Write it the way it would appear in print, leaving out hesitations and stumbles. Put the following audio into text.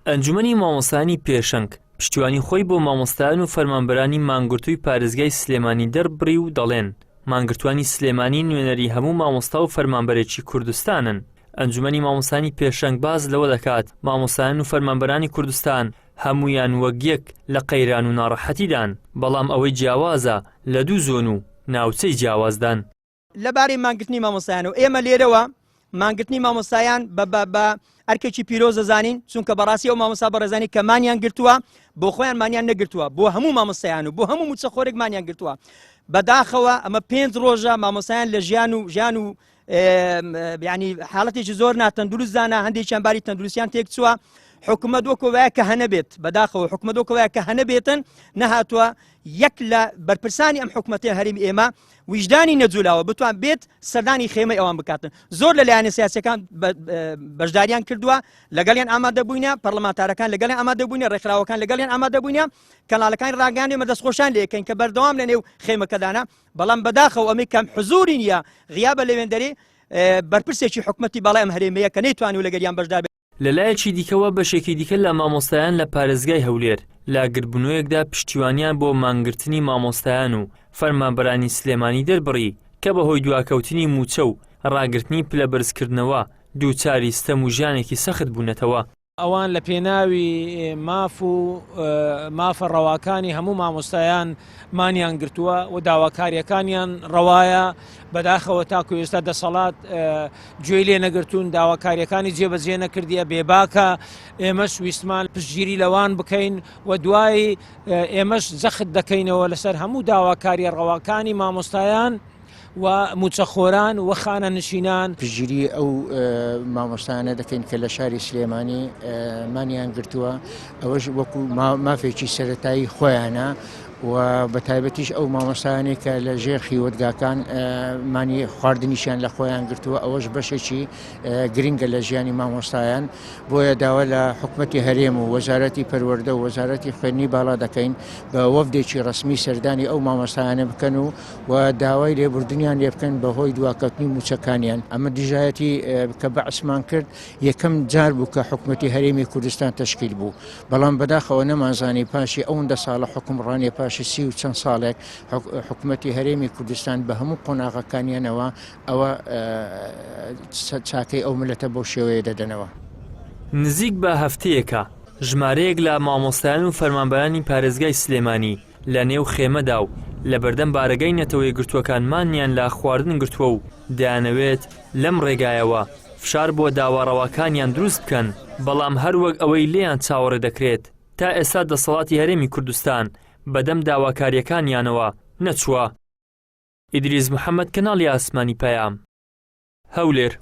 ئەنجومەنی مامۆستایانی پێشەنگ پشتیوانی خۆی بۆ مامۆستایان و فەرمانبەرانی مانگرتووی پارێزگای سلێمانی دەربڕی و دەڵێن مانگرتوانی سلێمانی نوێنەری هەموو مامۆستا و فەرمانبەرێکی کوردستانن. ئەنجومەنی مامۆستایانی پێشەنگ باز لەوە دەکات مامۆستایان و فەرمانبەرانی کوردستان هەمویان وەک یەک لە قەیران و ناڕەحەتیدان، بەڵام ئەوەی جیاوازە لە دوو زۆن و ناوچەی جیاوازدان. لەبارەی مانگرتنی مامۆستایان و ئێمە لێرەوە مانگرتنی مامۆستایان بە ئەرکێکی پیرۆز دەزانین، چونکە بەڕاستی ئەو مامۆستا بەڕێزانی کە مانیان گرتووە بۆ خۆیان مانیان نەگرتووە، بۆ هەموو مامۆستایان و بۆ هەموو موچەخۆرێک مانیان گرتووە. بەداخەوە ئەمە 5 ڕۆژە مامۆستایان لە ژیان و ینی حاڵەتێکی زۆر ناتەندروستدانە، هەندێکیان باری تەندروستیان تێک چووە. حکومەت وەکەوەیە کە هەنەبێت، بەداخەوە حکومەت وەکەوەیە کە هەنەبێتن نەهاتووە یەک لە بەرپرسانی ئەم حکومەتە هەرێمی ئێمە ویژدانی نەجوولاوە بتوان بێت سەردانی خێمەی ئەوان بکاتن. زۆر لە لایەنە سیاسیەکان بەشداریان کردووە، لەگەڵیان ئامادەبووینە، پەرلەمانتارەکان لەگەڵیان ئامادەبووینە، ڕێکخراوەکان لەگەڵیان ئامادەبووینە، کەناڵەکانی ڕاگەیاندێ مەدەستخۆشان لێ یەکەین کە بەردەوام لە نێو خێمەکەدانە. بەڵام بەداخەوە ئەمەی کەم حزوری نییە غیابە لەوێندەرێ بەرپرسێکی حکومەتی باڵای ئەم هەرێمەیە کە نەیتوانی و لەگەڵیان بەشدار بێت. لەلایەکی دیکەوە بەشێکی دیکە لە مامۆستایان لە پارێزگای هەولێر لاگربوونەوەیەکدا پشتیوانیان بۆ مانگرتنی مامۆستایان و فەرمانبەرانی سلێمانی دەربڕی کە بەهۆی دواکەوتنی موچە و ڕاگرتنی پلەبەرزکردنەوە دووچاری ستەم و ژیانێکی سەخت بوونەتەوە. ئەوان لە پێناوی مافە ڕەواکانی هەموو مامۆستایان مانیان گرتووە و داواکاریەکانیان ڕەوایە، بەداخەوە تاکو ئێستا دەسەڵات گوێی لێ نەگرتوون، داواکاریەکانی جێبەجێ نەکردیە، بێباکە ئێمەش ویستمان پشتگیری لەوان بکەین و دوای ئێمەش زەخت دەکەینەوە لەسەر هەموو داواکاریە ڕەواکانی مامۆستایان و موچەخۆران و خانە نشینان. پشتگیری ئەو مامۆستایانە دەکەین کە لە شاری سلێمانی مانیان گرتووە، ئەوەش وەکو مافێکی سەرەتایی خۆیانە و بە تایبەتیش ئەو مامۆستایانی کە لە ژێر خیوەتگاکان مانی خواردنیشیان لە خۆیان گرتووە، ئەوەش بەشێکی گرنگە لە ژیانی مامۆستایان. بۆیە داوا لە حکومەتی هەرێم و وەزارەتی پەروەردە و وەزارەتی خوێندنی باڵا دەکەین بە وەفدێکی ڕسمی سەردانی ئەو مامۆستایانە بکەن و داوای لێبوردنیان لێ بکەن بەهۆی دواکەوتنی موچەکانیان. ئەمە دیژایەتی کە بەعسمان کرد یەکەم جار بوو کە حکومەتی هەرێمی کوردستان تەشکیل بوو، بەڵام بەداخەوە نەمانزانی پاشی ئەوەندە ساڵە حکومڕانی پاشی 30 و چەند ساڵێک حکومەتی هەرێمی کوردستان بە هەموو قۆناغەکانیانەوە ئەوە چاکەی ئەو ملەتە بۆ شێوەیە دەدەنەوە. نزیک بە هەفتەیەکە ژمارەیەک لە مامۆستایان و فەرمانبەرانی پارێزگای سلێمانی لە نێو خێمەدا و لە بەردەم بارەگای نەتەوەی گرتووەکانمانیان لە خواردن گرتووە و دەیانەوێت لەم ڕێگایەوە فشار بۆ داواڕەواکانیان دروست بکەن، بەڵام هەروەک ئەوەی لێیان چاوەڕێ دەکرێت تا ئێستا دەسەڵاتی هەرێمی کوردستان بەدەم داواکاریەکانیانەوە نەچووە. ئیدریس محەممەد، کەناڵی ئاسمانی پەیام، هەولێر.